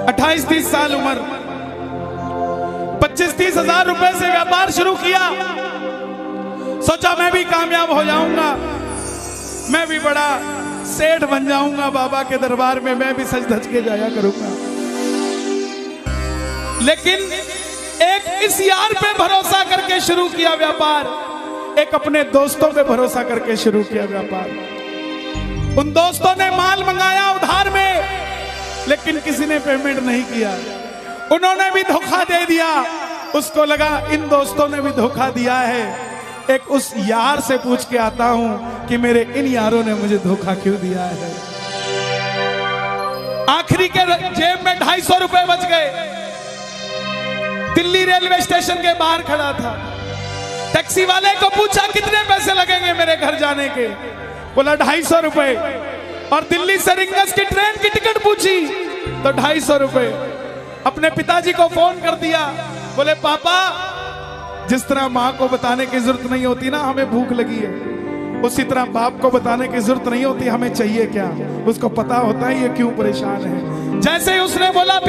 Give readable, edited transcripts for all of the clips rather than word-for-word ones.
28-30 साल उम्र, 25-30 हजार रुपए से व्यापार शुरू किया। सोचा मैं भी कामयाब हो जाऊंगा, मैं भी बड़ा सेठ बन जाऊंगा, बाबा के दरबार में मैं भी सज धज के जाया करूंगा। लेकिन एक इस यार पे भरोसा करके शुरू किया व्यापार, एक अपने दोस्तों पे भरोसा करके शुरू किया व्यापार। उन दोस्तों ने माल मंगाया उधार में, लेकिन किसी ने पेमेंट नहीं किया। उन्होंने भी धोखा दे दिया। उसको लगा इन दोस्तों ने भी धोखा दिया है, एक उस यार से पूछ के आता हूं कि मेरे इन यारों ने मुझे धोखा क्यों दिया है। आखिरी के जेब में 250 रुपए बच गए। दिल्ली रेलवे स्टेशन के बाहर खड़ा था। टैक्सी वाले को पूछा कितने पैसे लगेंगे मेरे घर जाने के, बोला 250 रुपए। और दिल्ली से रिंगस की ट्रेन की टिकट पूछी तो 250 रुपए। अपने पिताजी को फोन कर दिया, बोले पापा, जिस तरह माँ को बताने की जरूरत नहीं होती ना हमें भूख लगी है, उसी तरह बाप को बताने की जरूरत नहीं होती हमें चाहिए क्या, उसको पता होता है ये क्यों परेशान है। जैसे ही उसने बोला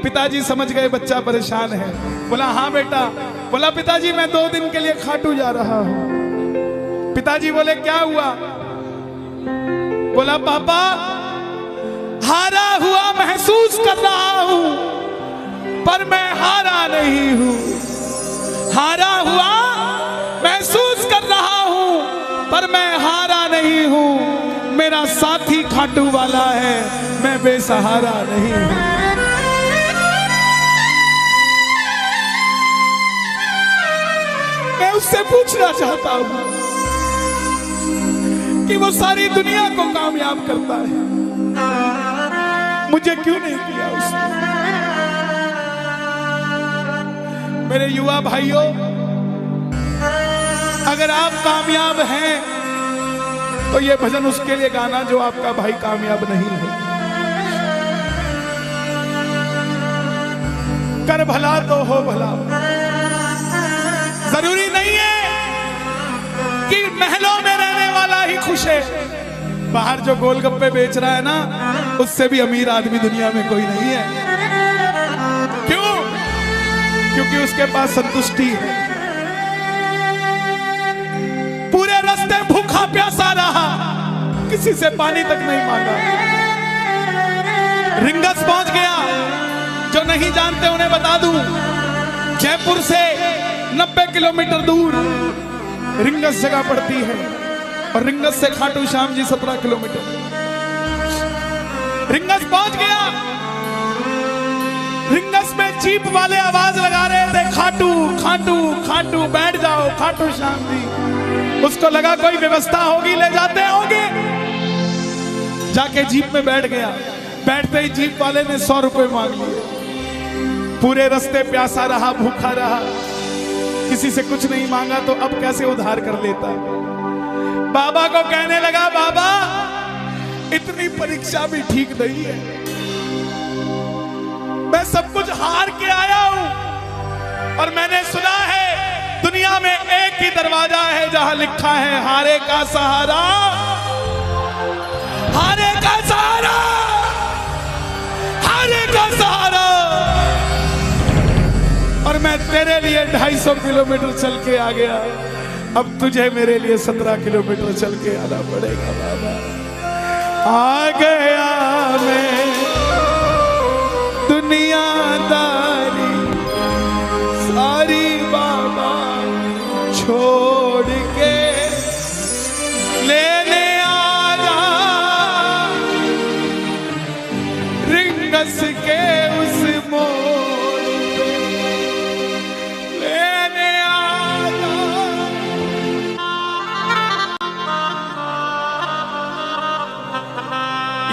पिताजी समझ गए बच्चा परेशान है। बोला हाँ बेटा। बोला पिताजी मैं 2 दिन के लिए खाटू जा रहा हूं। पिताजी बोले क्या हुआ? बोला पापा, हारा हुआ महसूस कर रहा हूं, पर मैं हारा नहीं हूं। हारा हुआ महसूस कर रहा हूं, पर मैं हारा नहीं हूं। मेरा साथी खाटू वाला है, मैं बेसहारा नहीं हूं। मैं उससे पूछना चाहता हूं कि वो सारी दुनिया को कामयाब करता है, मुझे क्यों नहीं किया उसने? मेरे युवा भाइयों, अगर आप कामयाब हैं तो ये भजन उसके लिए गाना जो आपका भाई कामयाब नहीं है। कर भला तो हो भला। जरूरी नहीं है कि महलों में रहने वाला ही खुश है। बाहर जो गोलगप्पे बेच रहा है ना, उससे भी अमीर आदमी दुनिया में कोई नहीं है। क्यों? क्योंकि उसके पास संतुष्टि है। पूरे रास्ते भूखा प्यासा रहा, किसी से पानी तक नहीं मांगा। रिंगस पहुंच गया। जो नहीं जानते उन्हें बता दूं, जयपुर से 90 किलोमीटर दूर रिंगस जगह पड़ती है, और रिंगस से खाटू श्याम जी 17 किलोमीटर। रिंगस पहुंच गया। रिंगस में जीप वाले आवाज लगा रहे थे, खाटू खाटू खाटू, बैठ जाओ खाटू श्याम जी। उसको लगा कोई व्यवस्था होगी, ले जाते होंगे। जाके जीप में बैठ गया। बैठते ही जीप वाले ने 100 रुपए मांग लिए। पूरे रास्ते प्यासा रहा, भूखा रहा, किसी से कुछ नहीं मांगा तो अब कैसे उधार कर लेता। बाबा को कहने लगा, बाबा इतनी परीक्षा भी ठीक नहीं है, मैं सब कुछ हार के आया हूं, और मैंने सुना है दुनिया में एक ही दरवाजा है जहां लिखा है हारे का सहारा, हारे का सहारा, हारे का सहारा। और मैं तेरे लिए 250 किलोमीटर चल के आ गया, अब तुझे मेरे लिए 17 किलोमीटर चल के आना पड़ेगा। बाबा आ गया मैं दुनियादारी सारी बाबा छोड़ के, लेने आजा रिंगस के उस मोड़ पे, लेने आजा।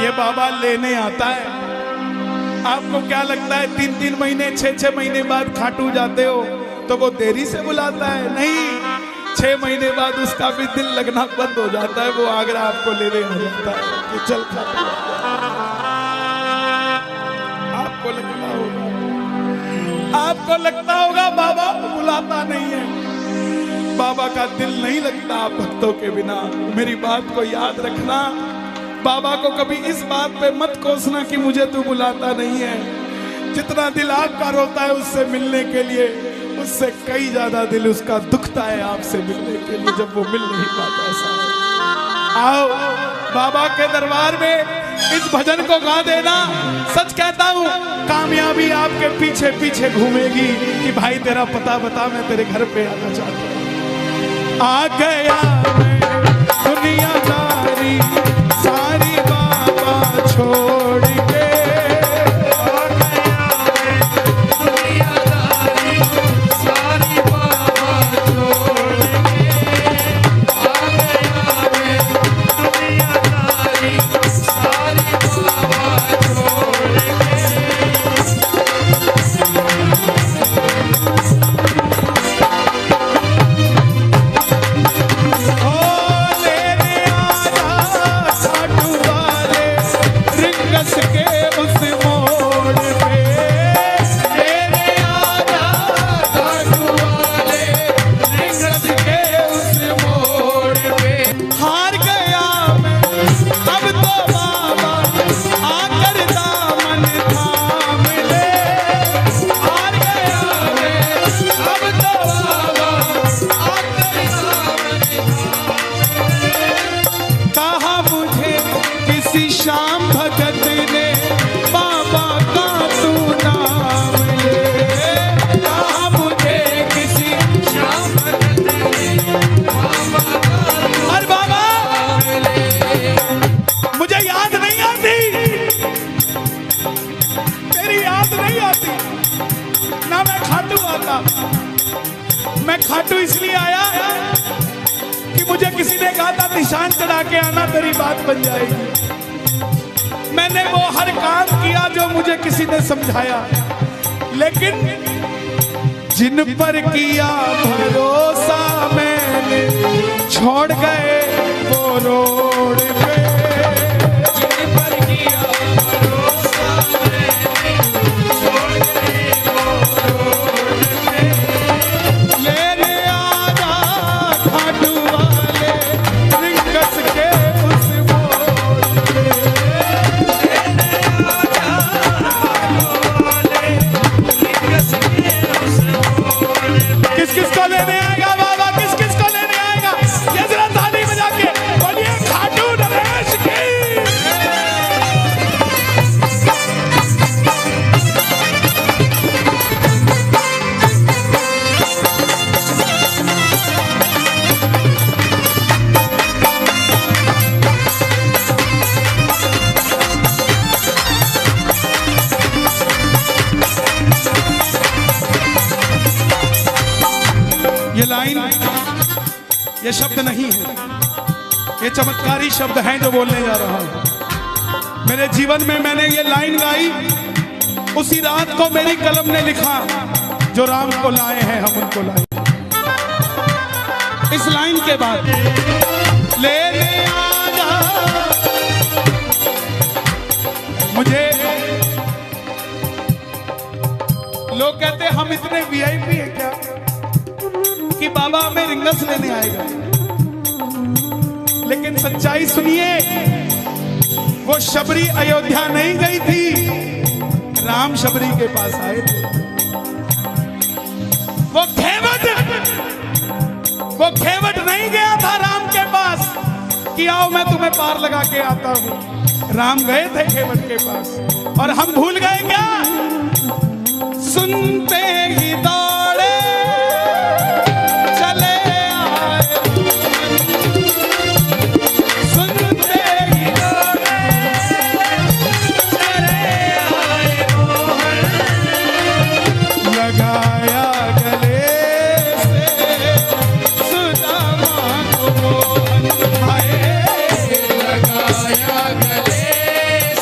ये बाबा लेने आता है। आपको क्या लगता है 3-3 महीने 6-6 महीने बाद खाटू जाते हो तो वो देरी से बुलाता है? नहीं, 6 महीने बाद उसका भी दिल लगना बंद हो जाता है। वो आगरा आपको लेने हो जाता है कि चल खाटू। आपको लगता होगा बाबा बुलाता नहीं है। बाबा का दिल नहीं लगता भक्तों के बिना। मेरी बात को याद रखना, बाबा को कभी इस बात पे मत कोसना कि मुझे तू बुलाता नहीं है। जितना दिल आपका रोता है उससे मिलने के लिए, उससे कई ज्यादा दिल उसका दुखता है आपसे मिलने के लिए, जब वो मिल नहीं पाता। आओ बाबा के दरबार में इस भजन को गा देना। सच कहता हूँ कामयाबी आपके पीछे पीछे घूमेगी कि भाई तेरा पता बता, मैं तेरे घर पे आना चाहता हूँ। आ गया मैं दुनियादारी सारी बाबा छोड़ के, आ गया मैं दुनियादारी सारी बाबा छोड़ के, आ गया मैं दुनियादारी सारी बाबा छोड़ के। श्याम भगत ने बाबा का तू नाम ले, कहा मुझे किसी श्याम भगत ने बाबा का। अरे बाबा मुझे याद नहीं आती, तेरी याद नहीं आती ना, मैं खाटू आता। मैं खाटू इसलिए आया कि मुझे किसी ने कहा था निशान चढ़ा के आना, तेरी बात बन जाएगी। मैंने वो हर काम किया जो मुझे किसी ने समझाया, लेकिन जिन पर किया भरोसा मैंने छोड़ गए वो रोड पे, जिन पर किया भरोसा मैंने छोड़ गए वो रोड पे। लेने आजा खाटू वाले रिंगस के उस मोड़ पे, किस किस को लेने आएगा बाबा, किस किस को लेने आएगा? ये जरा ताली बजा के बोलिए खाटू नरेश की। ये लाइन, ये शब्द नहीं है, ये चमत्कारी शब्द हैं जो बोलने जा रहा हूं। मेरे जीवन में मैंने ये लाइन गाई उसी रात को मेरी कलम ने लिखा, जो राम को लाए हैं हम उनको लाए। इस लाइन के बाद लेने आजा, मुझे लोग कहते हम इतने वीआईपी हैं क्या कि बाबा हमें रिंगस लेने आएगा, लेकिन सच्चाई सुनिए, वो शबरी अयोध्या नहीं गई थी, राम शबरी के पास आए थे। वो खेवट नहीं गया था राम के पास कि आओ मैं तुम्हें पार लगा के आता हूं। राम गए थे खेवट के पास, और हम भूल गए क्या? सुनते ही दौड़े चले आए, सुनते ही दौड़े चले आए, लगाया गले से सुदामा को मोहन भाए, लगाया गले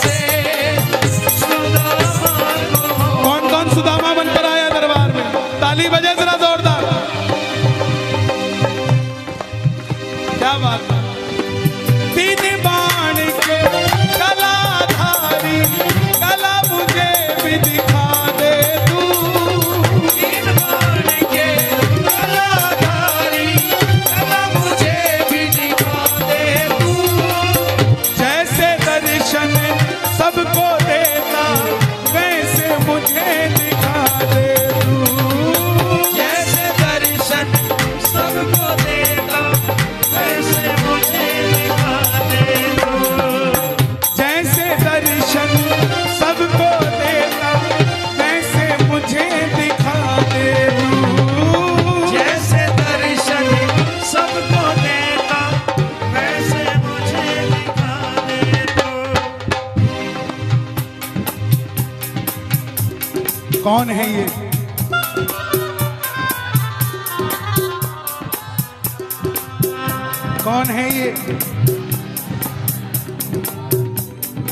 से सुदामा को। कौन कौन सुदामा बनकर आया दरबार में? कौन है ये? कौन है ये?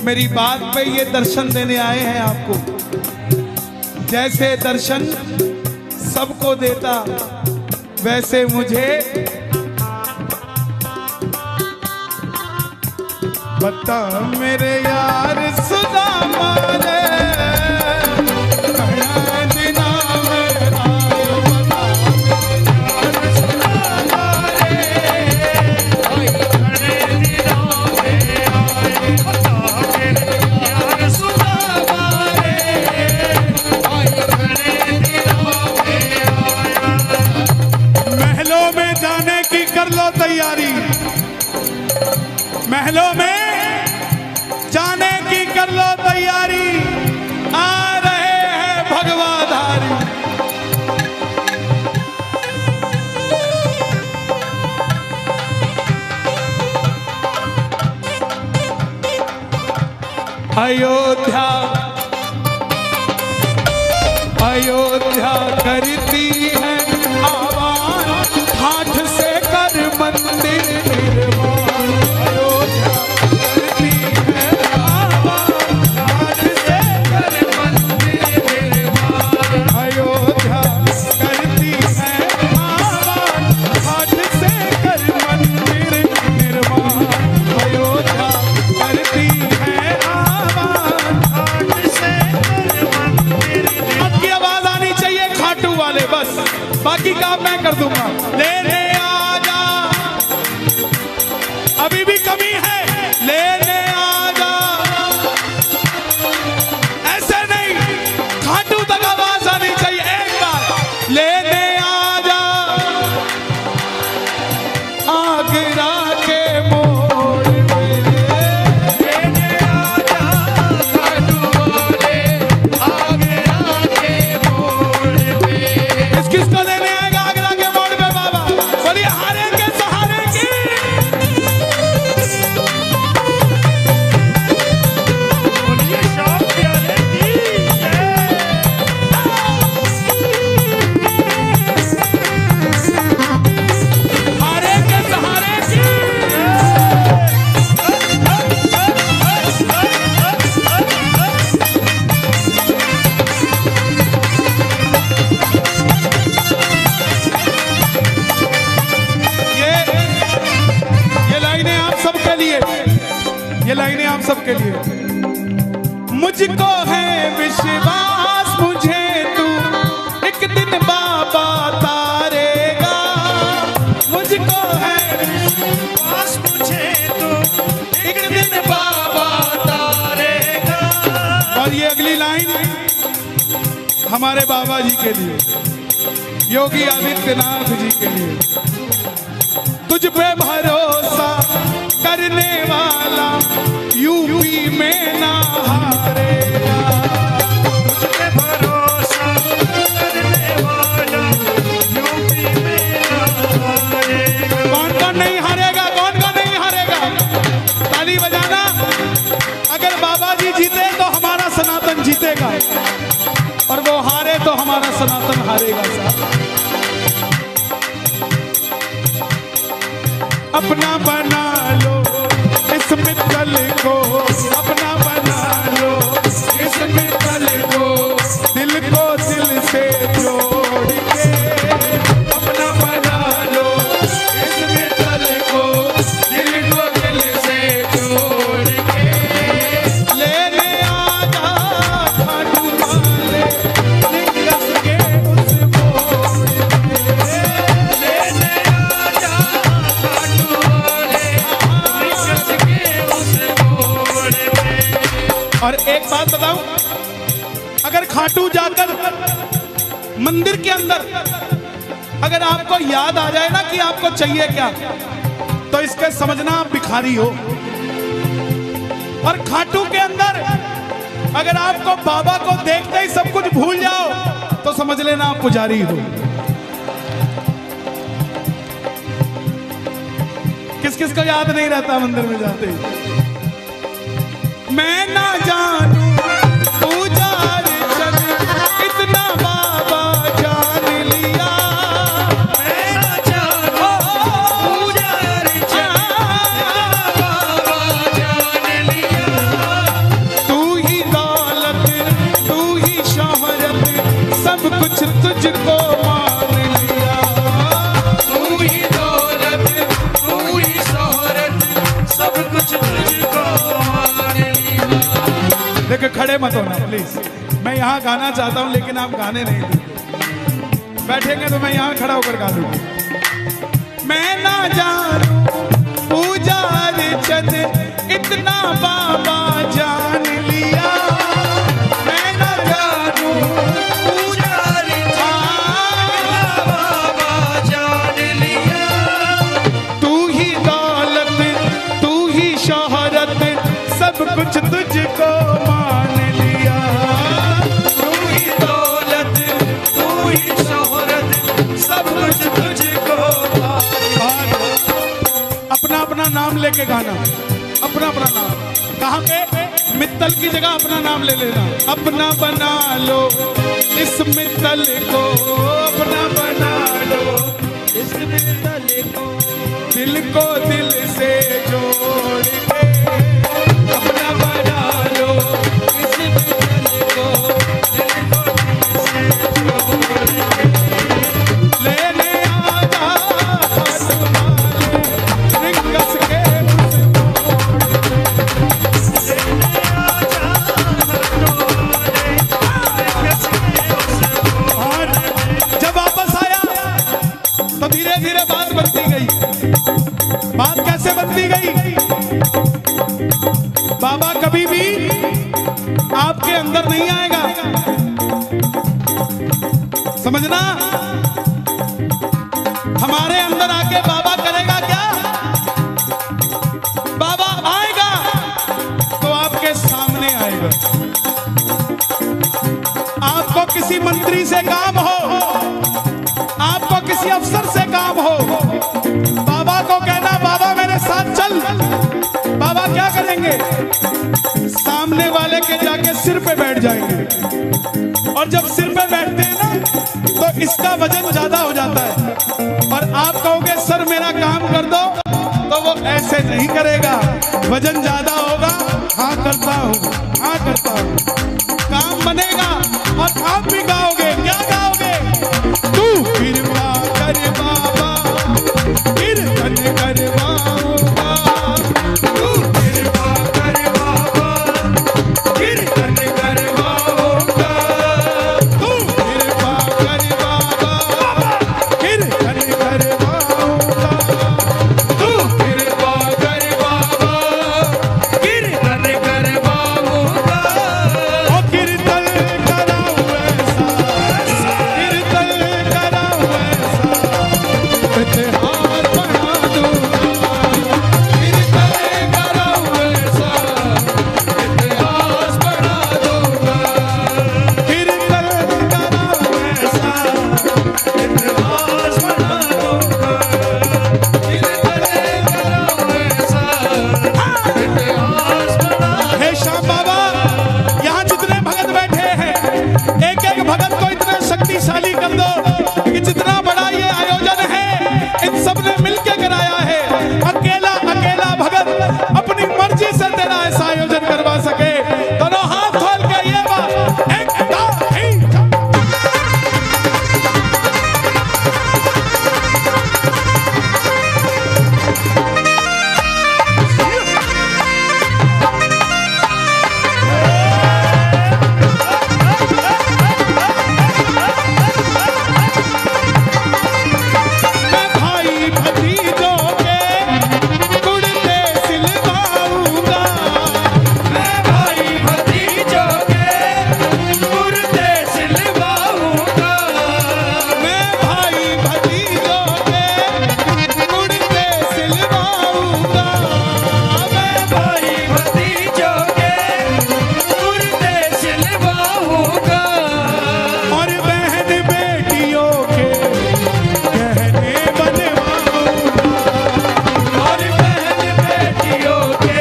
मेरी बात पे ये दर्शन देने आए हैं आपको। जैसे दर्शन सबको देता वैसे मुझे बता मेरे यार सुदामा रे, महलों में जाने की कर लो तैयारी, महलों में जाने की कर लो तैयारी, आ रहे हैं भगवाधारी। अयोध्या अयोध्या करती है आवाज, हाथ से कर मंदिर निर्माण। अयोध्या करती है आवाज, हाथ से कर मंदिर निर्माण। अयोध्या करती है आवाज, हाथ से कर मंदिर निर्माण। अयोध्या करती है आवाज, हाथ से कर मंदिर निर्माण। अब की आवाज आनी चाहिए खाटू वाले, बस बाकी काम मैं कर दूंगा। लेने आजा, अभी भी कमी है, लेने आजा। ऐसे नहीं, खाटू तक आवाज आनी चाहिए एक बार। लेने आजा आगरा के मोड़ पे, लेने आजा खाटू वाले आगरा के मोड़ पे। किसको लेने आएगा आगरा के मोड़ पे बाबा? बोलिए हारे के सहारे की। बोलिए शाम प्यारे की जय। हारे के सहारे की ये लाइनें आप सबके लिए, ये लाइनें आप सबके लिए। मुझको है विश्वास मुझे तू एक दिन बाबा तारेगा। मुझको है विश्वास मुझे तू एक दिन बाबा तारेगा। और ये अगली लाइन हमारे बाबा जी के लिए, योगी आदित्यनाथ जी के लिए। तुझ पे भरोसा करने वाला यूपी में ना हारेगा। तुझ पे भरोसा करने वाला यूपी में ना हारेगा। कौन कौन नहीं हारेगा? कौन कौन नहीं हारेगा? ताली बजाना। अगर बाबा जी जीते तो हमारा सनातन जीतेगा, और वो हारे तो हमारा सनातन हारेगा। साहब अपना बना लो इस मित्तल को, अपना बना लो इस मित्तल को, दिल को दिल से जोड़ के। अपना बना लो इस मित्तल को, दिल को दिल से जोड़ के। लेने आजा खाटू वाले निकस के उस मोड़ पे। लेने आजा खाटू वाले निकस के उस मोड़ पे। और एक बात बताऊं, अगर खाटू जाकर मंदिर के अंदर अगर आपको याद आ जाए ना कि आपको चाहिए क्या, तो इसके समझना आप भिखारी हो। और खाटू के अंदर अगर आपको बाबा को देखते ही सब कुछ भूल जाओ, तो समझ लेना आप पुजारी हो। किस किस को याद नहीं रहता मंदिर में जाते ही? मैं ना जानू पूजा अर्चन इतनी देखो खड़े मत होना प्लीज, मैं यहाँ गाना चाहता हूँ लेकिन आप गाने नहीं देंगे। बैठेंगे तो मैं यहाँ खड़ा होकर गा दूंगा। मैं ना जानू पूजा अर्चन इतना बाबा जान लिया, मैं ना जानू पूजा अर्चन बाबा जान लिया। तू ही दौलत तू ही शोहरत सब कुछ तुझको मान लिया। तू ही दौलत तू ही शोहरत सब कुछ तुझको मान लिया। अपना अपना नाम लेके गाना, अपना अपना नाम। कहाँ पे? मित्तल की जगह अपना नाम ले लेना। अपना बना लो इस मित्तल को, अपना बना लो इस मित्तल को, दिल को दिल से जोड़ के अपना बना लो इस मित्तल को, दिल को दिल से जोड़ के लेने आजा रिंगस के जब वापस आया तो धीरे धीरे बात बनती गई। बात कैसे बनती गई? बाबा कभी भी आपके अंदर नहीं आएगा, समझना। हमारे अंदर आके बाबा करेगा क्या? बाबा आएगा तो आपके सामने आएगा। आपको किसी मंत्री से काम हो, आपको किसी अफसर से काम हो, बाबा को कहना बाबा मेरे साथ चल। बाबा क्या करेंगे? सामने वाले के जाके सिर पे बैठ जाएंगे, और जब सिर पे बैठते हैं ना तो इसका वजन ज्यादा हो जाता है, और आप कहोगे सर मेरा काम कर दो, तो वो ऐसे नहीं करेगा। वजन ज्यादा होगा, हाँ करता हूँ, हाँ करता हूँ, काम बनेगा और आप भी गाओगे। क्या गाओगे? तू कृपा कर बाबा कीर्तन करवाऊंगा, तू कृपा कर बाबा कीर्तन करवाऊंगा, तू कृपा कर बाबा कीर्तन करवाऊंगा, तू कृपा कर बाबा कीर्तन करवाऊंगा। ओ कीर्तन कराऊं ऐसा, कीर्तन कराऊं ऐसा, इतिहास बना दूंगा। कीर्तन कराऊं ऐसा, इतिहास बना दूंगा। कीर्तन कराऊं ऐसा, इतिहास बना दूंगा। कीर्तन कराऊं ऐसा, इतिहास बना। हे श्याम बाबा, यहाँ जितने भगत बैठे हैं, एक एक भगत को इतना शक्तिशाली कर दो कि जितना बड़ा ये आयोजन है इन सब ने मिलके कराया है। अकेला अकेला भगत अपनी मर्जी से तेरा ऐसा आयोजन करवा सके। दोनों हाथ खोल के ये बात एक मैं भाई भतीजों के कुर्ते सिलवाऊंगा, मैं भाई भतीजों के कुर्ते सिलवाऊंगा, मैं भाई भतीजों के कुर्ते सिलवाऊंगा, मैं भाई भतीजों के कुर्ते सिलवाऊंगा। और बहन बेटियों के गहने बनवाऊंगा, और बहन बेटियों के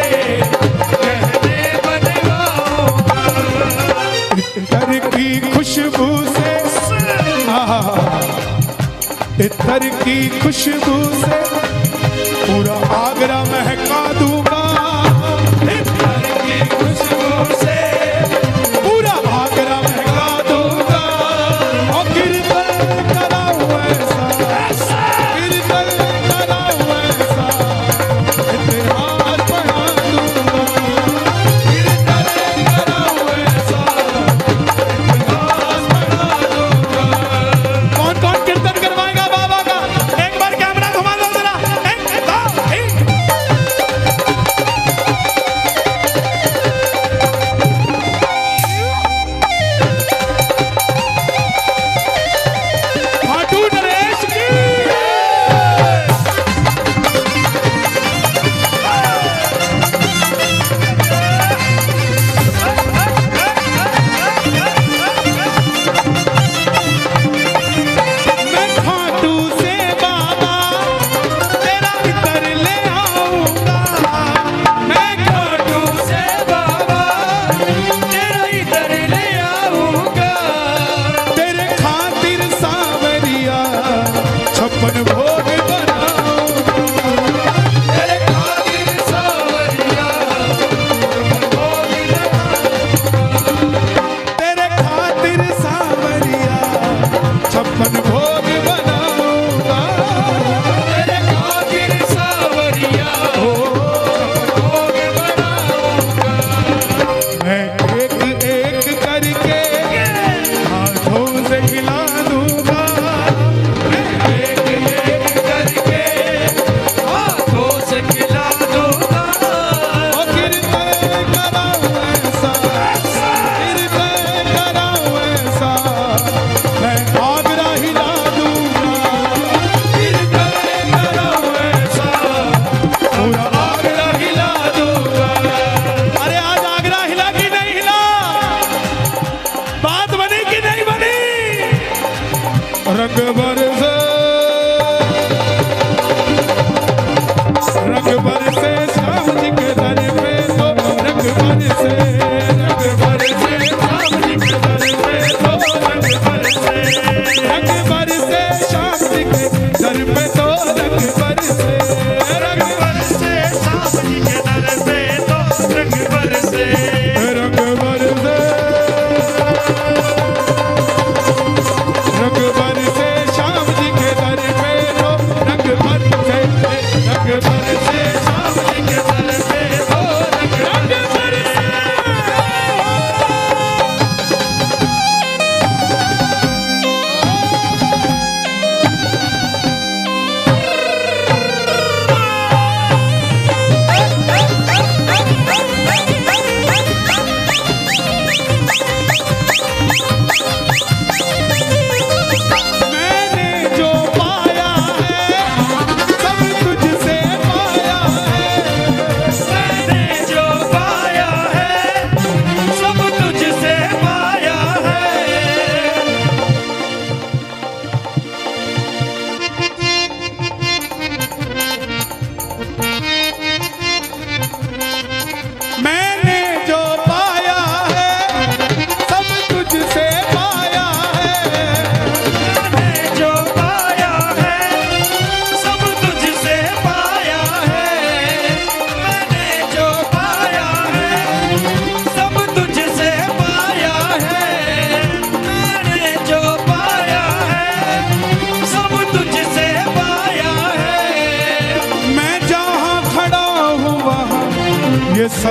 गहने बनवाऊंगा। इतर की खुशबू से इतर की खुशबू से पूरा आगरा महका दूंगा। इतर की खुशबू से पूरा आगरा महका दूंगा। और कीर्तन कराऊं ऐसा, कीर्तन कराऊं ऐसा, इतिहास बना दूंगा। कीर्तन कराऊं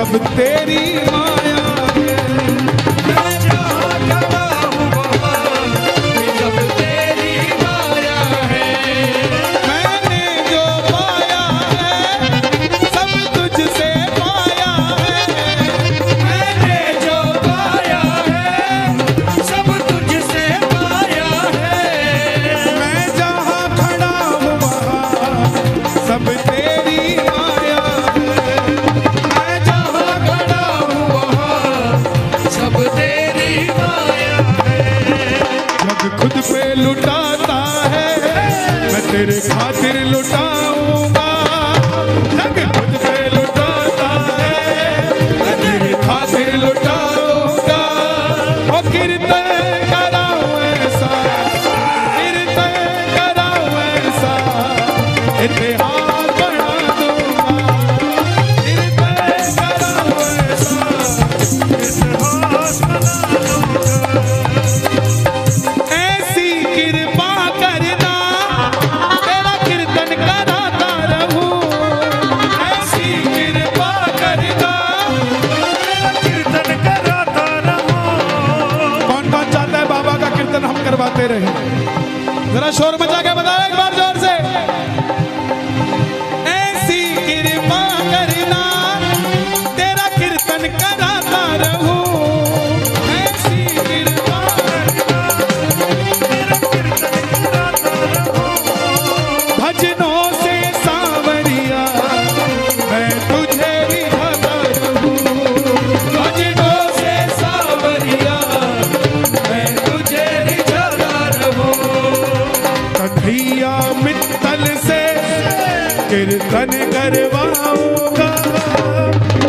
सब तेरी माया है। मैं जहाँ खड़ा हूँ वहाँ ये सब तेरी माया है। मैंने जो पाया है सब तुझसे पाया है। मैंने जो पाया है सब तुझसे पाया है। मैं जहाँ खड़ा हूँ वहाँ सब तेरी माया है। मैं जहाँ खड़ा हूँ वहाँ सब तेरी माया है। जग खुद पे लुटाता है मैं तेरे खातिर लुटाऊंगा। जग खुद पे लुटाता है मैं तेरे खातिर लुटाऊंगा। ओ कीर्तन कराऊं ऐसा, कीर्तन कराऊं ऐसा, इतिहास बना दूंगा। कीर्तन कराऊं ऐसा, इतिहास बना दूंगा। ऐसी कृपा करना तेरा कीर्तन कराता रहूं। ऐसी कृपा करना। तेरा कीर्तन कराता रहूं। कौन कौन चाहता है बाबा का कीर्तन हम करवाते रहे? जरा शोर मचा के बताओ एक बार जोर से। ऐसी कृपा करना तेरा कीर्तन कराता रहूं। ऐसी कृपा करना तेरा कीर्तन कराता रहूं। भजनों से सांवरिया मैं तुझे रिझाता रहूं। भजनों से सांवरिया मैं तुझे रिझाता रहूं। कन्हैया मित्तल से कीर्तन करवाऊंगा।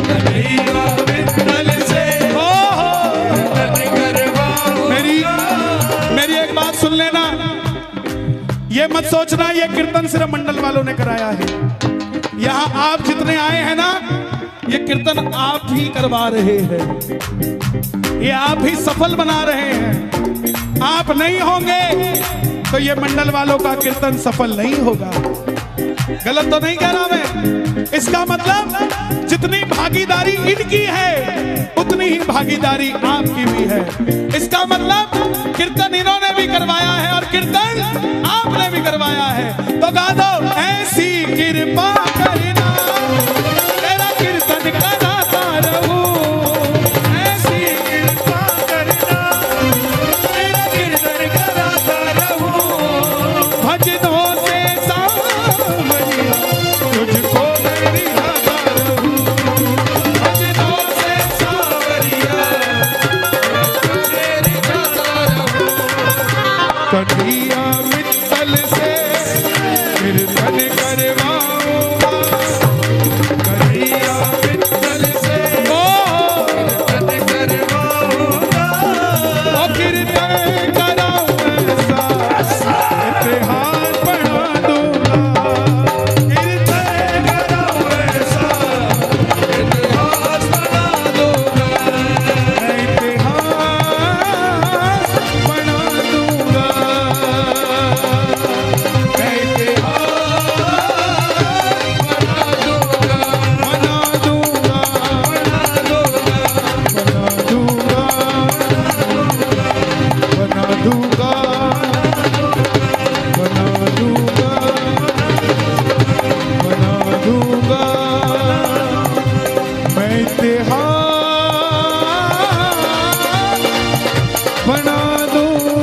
कन्हैया मित्तल से हो कीर्तन करवाऊंगा। मेरी एक बात सुन लेना। ये मत सोचना ये कीर्तन सिर्फ मंडल वालों ने कराया है। यहाँ आप जितने आए हैं ना, ये कीर्तन आप ही करवा रहे हैं। ये आप ही सफल बना रहे हैं। आप नहीं होंगे तो ये मंडल वालों का कीर्तन सफल नहीं होगा। गलत तो नहीं कह रहा मैं? इसका मतलब जितनी भागीदारी इनकी है उतनी ही भागीदारी आपकी भी है। इसका मतलब कीर्तन इन्होंने भी करवाया है और कीर्तन आपने भी करवाया है। तो गा दो, ऐसी कृपा करना तेरा कीर्तन कराता रहूं। ऐसी कृपा करना तेरा कीर्तन कराता रहूं। भजनों से सांवरिया तुझको मैं रिझाता रहूं। भजनों से सांवरिया तुझे रिझाता रहूं। कन्हैया मित्तल से कीर्तन करवाऊंगा। कन्हैया मित्तल से कीर्तन करवाऊंगा। ओ कीर्तन कराऊं ऐसा, इतिहास बना दूंगा। कीर्तन कराऊं ऐसा इतिहास बना दूंगा। इतिहास बना दूंगा। मैं इतिहास बना दूंगा। बना दूंगा। बना दूंगा। बना दूंगा। बना दूंगा। बना दूंगा। मैं इतिहास बना दूंगा।